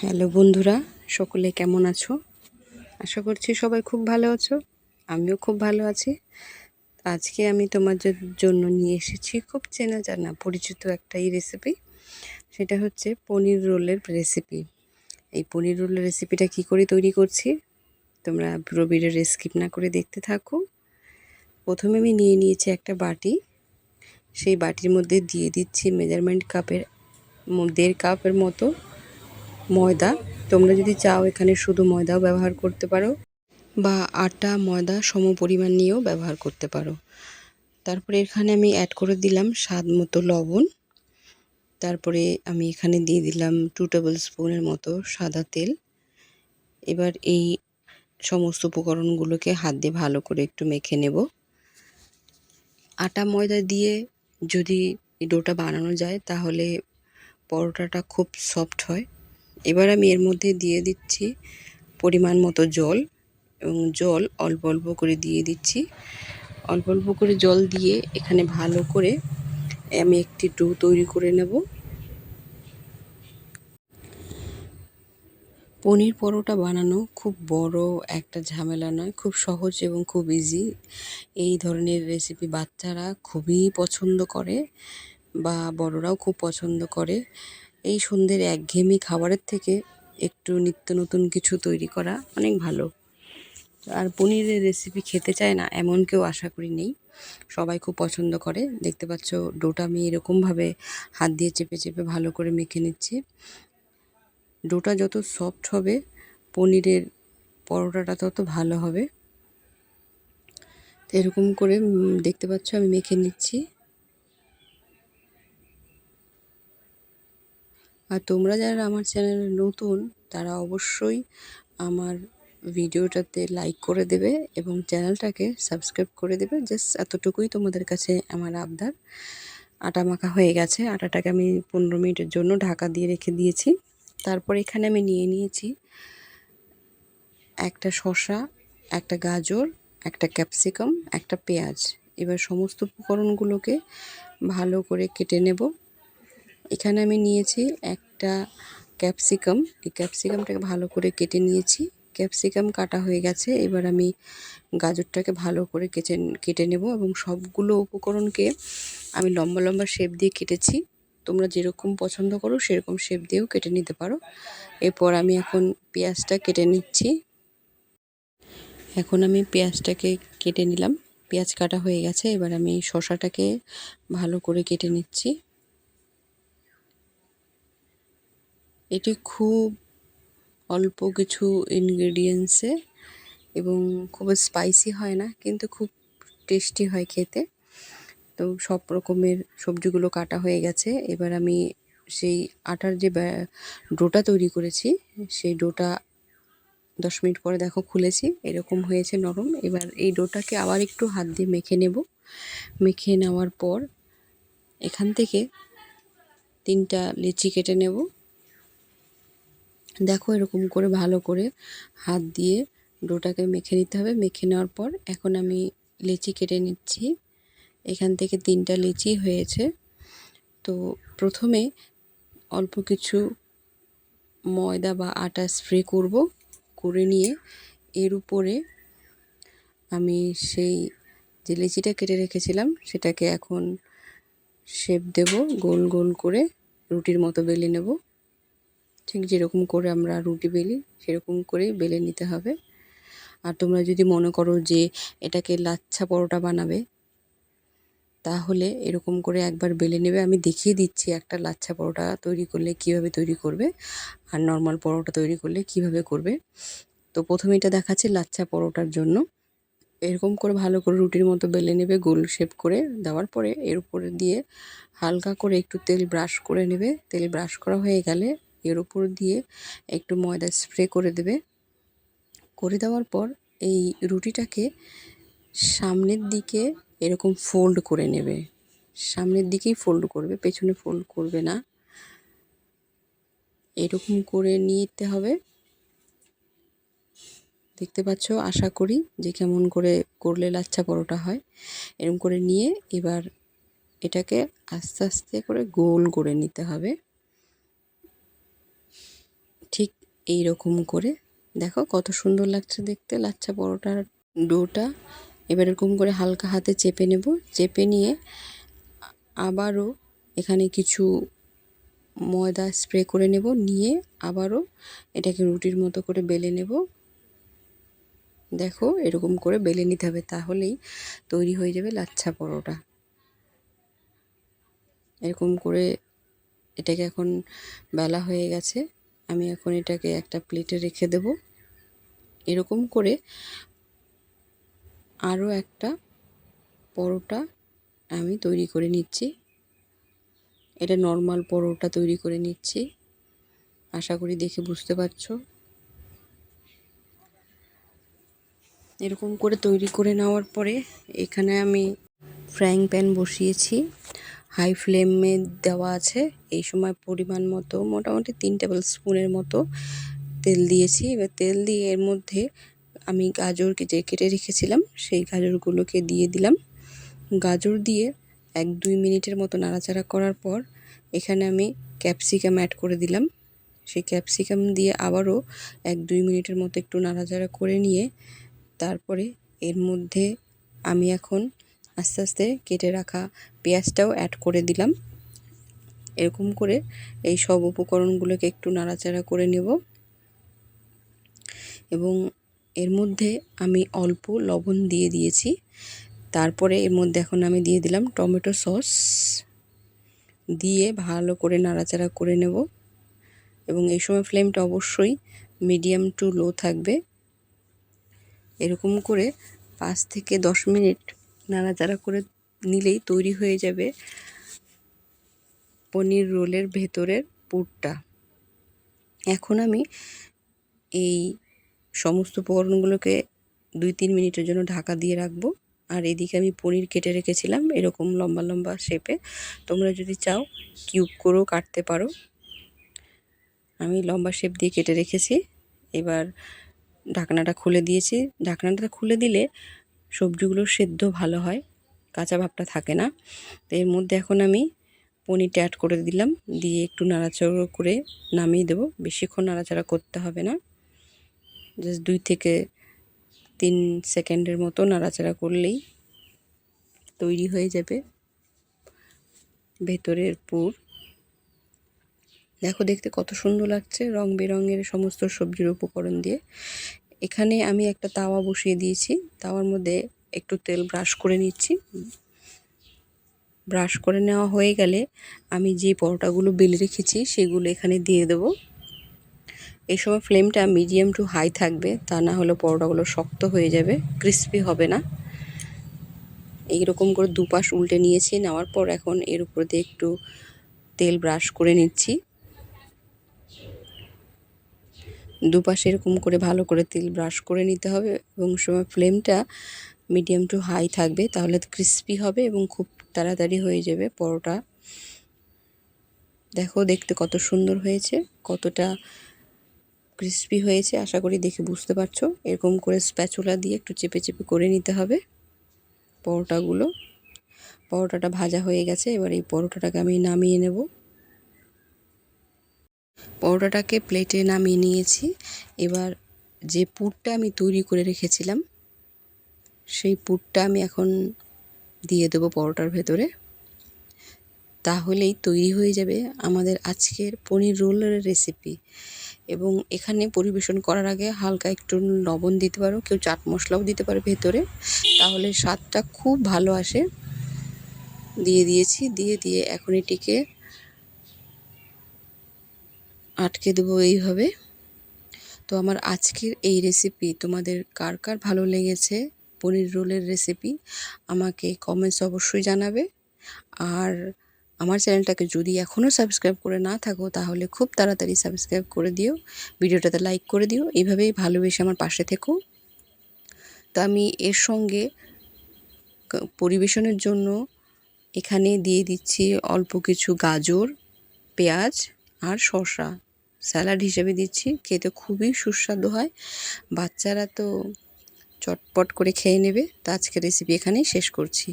Hello বন্ধুরা, সকলে কেমন আছো? আশা করছি সবাই খুব ভালো আছো। আমিও খুব ভালো আছি। আজকে আমি তোমাদের জন্য নিয়ে এসেছি খুব চেনা জানা পরিচিত একটা রেসিপি। সেটা হচ্ছে পনির রোলের রেসিপি। এই পনির রোলের রেসিপিটা কি করে তৈরি করছি তোমরা পুরো ভিডিওটা স্কিপ না করে দেখতে থাকো। প্রথমে আমি নিয়ে নিয়েছি একটা বাটি। সেই বাটির মধ্যে দিয়ে দিচ্ছি মেজারমেন্ট কাপের 1.5 কাপের মতো ময়দা। তোমরা যদি চাও এখানে শুধু ময়দাও ব্যবহার করতে পারো বা আটা ময়দা সম পরিমাণ নিয়েও ব্যবহার করতে পারো। তারপরে এখানে আমি অ্যাড করে দিলাম স্বাদ মতো লবণ। তারপরে আমি এখানে দিয়ে দিলাম 2 টেবিল স্পুনের মতো সাদা তেল। এবার এই সমস্ত উপকরণগুলোকে হাত দিয়ে ভালো করে একটু মেখে নেব। আটা ময়দা দিয়ে যদি এই ডোটা বানানো যায় তাহলে পরোটাটা খুব সফট হয়। এবার আমি এর মধ্যে দিয়ে দিচ্ছি পরিমাণ মতো জল, এবং জল অল্প অল্প করে দিয়ে দিচ্ছি। অল্প অল্প করে জল দিয়ে এখানে ভালো করে আমি একটি ডো তৈরি করে নেব। পনির পরোটা বানানো খুব বড় একটা ঝামেলা নয়, খুব সহজ এবং খুব ইজি। এই ধরনের রেসিপি বাচ্চারা খুবই পছন্দ করে বা বড়রাও খুব পছন্দ করে। এই সন্ধ্যের একঘেয়েমি খাবারের থেকে একটু নিত্য নতুন কিছু তৈরি করা অনেক ভালো। আর পনিরের রেসিপি খেতে চায় না এমন কেউ আশা করি নেই, সবাই খুব পছন্দ করে। দেখতে পাচ্ছ ডোটা আমি এরকমভাবে হাত দিয়ে চেপে চেপে ভালো করে মেখে নিচ্ছি। ডোটা যত সফট হবে পনিরের পরোটাটা তত ভালো হবে। তো এরকম করে দেখতে পাচ্ছ আমি মেখে নিচ্ছি। আর তোমরা যারা আমার চ্যানেলে নতুন তারা অবশ্যই আমার ভিডিওটাতে লাইক করে দেবে এবং চ্যানেলটাকে সাবস্ক্রাইব করে দেবে। জাস্ট এতটুকুই তোমাদের কাছে আমার আবদার। আটা মাখা হয়ে গেছে, আটাটাকে আমি 15 মিনিটের জন্য ঢাকা দিয়ে রেখে দিয়েছি। তারপর এখানে আমি নিয়ে নিয়েছি একটা শসা, একটা গাজর, একটা ক্যাপসিকাম, একটা পেঁয়াজ। এবার সমস্ত উপকরণগুলোকে ভালো করে কেটে নেব। এখানে আমি নিয়েছি একটা ক্যাপসিকাম, এই ক্যাপসিকামটাকে ভালো করে কেটে নিয়েছি। ক্যাপসিকাম কাটা হয়ে গেছে। এবার আমি গাজরটাকে ভালো করে কেটে নেব এবং সবগুলো উপকরণকে আমি লম্বা লম্বা শেপ দিয়ে কেটেছি। তোমরা যেরকম পছন্দ করো সেরকম শেপ দিয়েও কেটে নিতে পারো। এরপর আমি এখন পেঁয়াজটা কেটে নিচ্ছি। এখন আমি পেঁয়াজটাকে কেটে নিলাম। পেঁয়াজ কাটা হয়ে গেছে। এবার আমি শসাটাকে ভালো করে কেটে নিচ্ছি। এটি খুব অল্প কিছু ইনগ্রেডিয়েন্টসে এবং খুব স্পাইসি হয় না, কিন্তু খুব টেস্টি হয় খেতে। তো সব রকমের সবজিগুলো কাটা হয়ে গেছে। এবার আমি সেই আটার যে ডোটা তৈরি করেছি সেই ডোটা 10 মিনিট পরে দেখো খুলেছি, এরকম হয়েছে নরম। এবার এই ডোটাকে আবার একটু হাত দিয়ে মেখে নেব। মেখে নেওয়ার পর এখান থেকে 3টা লিচি কেটে নেব। দেখো এরকম করে ভালো করে হাত দিয়ে ডোটাকে মেখে নিতে হবে। মেখে নেওয়ার পর এখন আমি লিচি কেটে নিচ্ছি। এখান থেকে 3টা লিচি হয়েছে। তো প্রথমে অল্প কিছু ময়দা বা আটা স্প্রে করব, করে নিয়ে এর উপরে আমি সেই যে লিচিটা কেটে রেখেছিলাম সেটাকে এখন শেপ দেব, গোল গোল করে রুটির মতো বেলে নেব। ঠিক যেরকম করে আমরা রুটি বেলি সেরকম করেই বেলে নিতে হবে। আর তোমরা যদি মনে করো যে এটাকে লাচ্ছা পরোটা বানাবে তাহলে এরকম করে একবার বেলে নেবে। আমি দেখিয়ে দিচ্ছি একটা লাচ্ছা পরোটা তৈরি করলে কিভাবে তৈরি করবে আর নর্মাল পরোটা তৈরি করলে কিভাবে করবে। তো প্রথমে এটা দেখাচ্ছি লাচ্ছা পরোটার জন্য। এরকম করে ভালো করে রুটির মতো বেলে নেবে, গোল শেপ করে দেওয়ার পরে এর উপরে দিয়ে হালকা করে একটু তেল ব্রাশ করে নেবে। তেল ব্রাশ করা হয়ে গেলে এর উপর দিয়ে একটু ময়দা স্প্রে করে দেবে। করে দেওয়ার পর এই রুটিটাকে সামনের দিকে এরকম ফোল্ড করে নেবে। সামনের দিকেই ফোল্ড করবে, পেছনে ফোল্ড করবে না। এরকম করে নিতে হবে। দেখতে পাচ্ছ আশা করি যে কেমন করে করলে লাচ্ছা পরোটা হয়। এরকম করে নিয়ে এবার এটাকে আস্তে আস্তে করে গোল করে নিতে হবে। ঠিক এই রকম করে দেখো কত সুন্দর লাগছে দেখতে লাচ্ছা পরোটার ডোটা। এবার এরকম করে হালকা হাতে চেপে নেব, চেপে নিয়ে আবারও এখানে কিছু ময়দা স্প্রে করে নেব, নিয়ে আবারও এটাকে রুটির মতো করে বেলে নেব। দেখো এরকম করে বেলে নিতে হবে, তাহলেই তৈরি হয়ে যাবে লাচ্ছা পরোটা। এরকম করে এটাকে এখন বেলা হয়ে গেছে, আমি এখন এটাকে একটা প্লেটে রেখে দেব। এরকম করে আরও একটা পরোটা আমি তৈরি করে নিচ্ছি। এটা নর্মাল পরোটা তৈরি করে নিচ্ছি, আশা করি দেখে বুঝতে পারছো। এরকম করে তৈরি করে নেওয়ার পরে এখানে আমি ফ্রাইং প্যান বসিয়েছি, হাই ফ্লেমে দেওয়া আছে। এই সময় পরিমাণ মতো মোটামুটি 3 টেবিল স্পুনের মতো তেল দিয়েছি। এবার তেল দিয়ে এর মধ্যে আমি গাজর যে কেটে রেখেছিলাম সেই গাজরগুলোকে দিয়ে দিলাম। গাজর দিয়ে 1-2 মিনিটের মতো নাড়াচাড়া করার পর এখানে আমি ক্যাপসিকাম অ্যাড করে দিলাম। সেই ক্যাপসিকাম দিয়ে আবারও 1-2 মিনিটের মতো একটু নাড়াচাড়া করে নিয়ে তারপরে এর মধ্যে আমি এখন আস্তে আস্তে কেটে রাখা পেঁয়াজটাও অ্যাড করে দিলাম। এরকম করে এই সব উপকরণগুলোকে একটু নাড়াচাড়া করে নেব এবং এর মধ্যে আমি অল্প লবণ দিয়ে দিয়েছি। তারপরে এর মধ্যে এখন আমি দিয়ে দিলাম টমেটো সস, দিয়ে ভালো করে নাড়াচাড়া করে নেব এবং এই সময় ফ্লেমটা অবশ্যই মিডিয়াম টু লো থাকবে। এরকম করে 5 থেকে 10 মিনিট নাড়াচাড়া করে নিলেই তৈরি হয়ে যাবে পনির রোলের ভেতরের পুরটা। এখন আমি এই সমস্ত উপকরণগুলোকে 2-3 মিনিটের জন্য ঢাকা দিয়ে রাখবো। আর এদিকে আমি পনির কেটে রেখেছিলাম এরকম লম্বা লম্বা শেপে, তোমরা যদি চাও কিউব করেও কাটতে পারো। আমি লম্বা শেপ দিয়ে কেটে রেখেছি। এবার ঢাকনাটা খুলে দিয়েছি। ঢাকনাটা খুলে দিলে সবজিগুলো সেদ্ধ ভালো হয়, কাঁচা ভাবটা থাকে না। তো এর মধ্যে এখন আমি পনিরটা অ্যাড করে দিলাম, দিয়ে একটু নাড়াচাড়া করে নামিয়ে দেবো। বেশিক্ষণ নাড়াচাড়া করতে হবে না, জাস্ট 2 থেকে 3 সেকেন্ডের মতো নাড়াচাড়া করলেই তৈরি হয়ে যাবে ভেতরের পুর। দেখো দেখতে কত সুন্দর লাগছে রং বেরঙের সমস্ত সবজির উপকরণ দিয়ে। এখানে আমি একটা তাওয়া বসিয়ে দিয়েছি, তাওয়ার মধ্যে একটু তেল ব্রাশ করে নিচ্ছি। ব্রাশ করে নেওয়া হয়ে গেলে আমি যে পরোটাগুলো বেলে রেখেছি সেগুলো এখানে দিয়ে দেব। এই সময় ফ্লেমটা মিডিয়াম টু হাই থাকবে, তা না হলে পরোটাগুলো শক্ত হয়ে যাবে, ক্রিস্পি হবে না। এইরকম করে দুপাশ উল্টে নিয়েছি, নেওয়ার পর এখন এর উপর দিয়ে একটু তেল ব্রাশ করে নিচ্ছি। দুপাশে এরকম করে ভালো করে তেল ব্রাশ করে নিতে হবে এবং সময় ফ্লেমটা মিডিয়াম টু হাই থাকবে, তাহলে ক্রিস্পি হবে এবং খুব তাড়াতাড়ি হয়ে যাবে পরোটা। দেখো দেখতে কত সুন্দর হয়েছে, কতটা ক্রিস্পি হয়েছে, আশা করি দেখে বুঝতে পারছো। এরকম করে স্প্যাচুলা দিয়ে একটু চেপে চেপে করে নিতে হবে পরোটাগুলো। পরোটাটা ভাজা হয়ে গেছে, এবার এই পরোটাটাকে আমি নামিয়ে নেব। পরোটাটাকে প্লেটে নামিয়ে নিয়েছি। এবার যে পুরটা আমি তৈরি করে রেখেছিলাম সেই পুরটা আমি এখন দিয়ে দেবো পরোটার ভেতরে, তাহলেই তৈরি হয়ে যাবে আমাদের আজকের পনির রোলের রেসিপি। এবং এখানে পরিবেশন করার আগে হালকা একটু লবণ দিতে পারো, কেউ চাট মশলাও দিতে পারে ভেতরে, তাহলে স্বাদটা খুব ভালো আসে। দিয়ে দিয়েছি, দিয়ে এখন এটিকে আটকে দেবো এইভাবে। তো আমার আজকের এই রেসিপি তোমাদের কার কার ভালো লেগেছে, পনির রোলের রেসিপি, আমাকে কমেন্টস অবশ্যই জানাবে। আর আমার চ্যানেলটাকে যদি এখনও সাবস্ক্রাইব করে না থাকো তাহলে খুব তাড়াতাড়ি সাবস্ক্রাইব করে দিও, ভিডিওটাতে লাইক করে দিও, এইভাবেই ভালোবেসে আমার পাশে থেকো। তো আমি এর সঙ্গে পরিবেশনের জন্য এখানে দিয়ে দিচ্ছি অল্প কিছু গাজর, পেঁয়াজ আর শসা, স্যালাড হিসেবে দিচ্ছি। খেতে খুবই সুস্বাদু হয়, বাচ্চারা তো চটপট করে খেয়ে নেবে। তো আজকের রেসিপি এখানেই শেষ করছি।